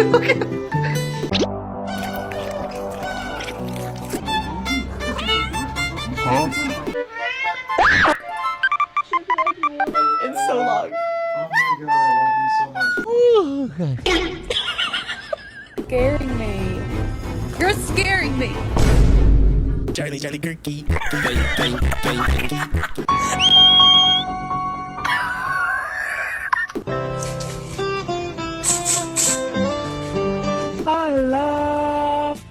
Huh? It's so long. Oh my god, I love you so much. Scaring me. You're scaring me. Charlie, Charlie, Gurky. I love.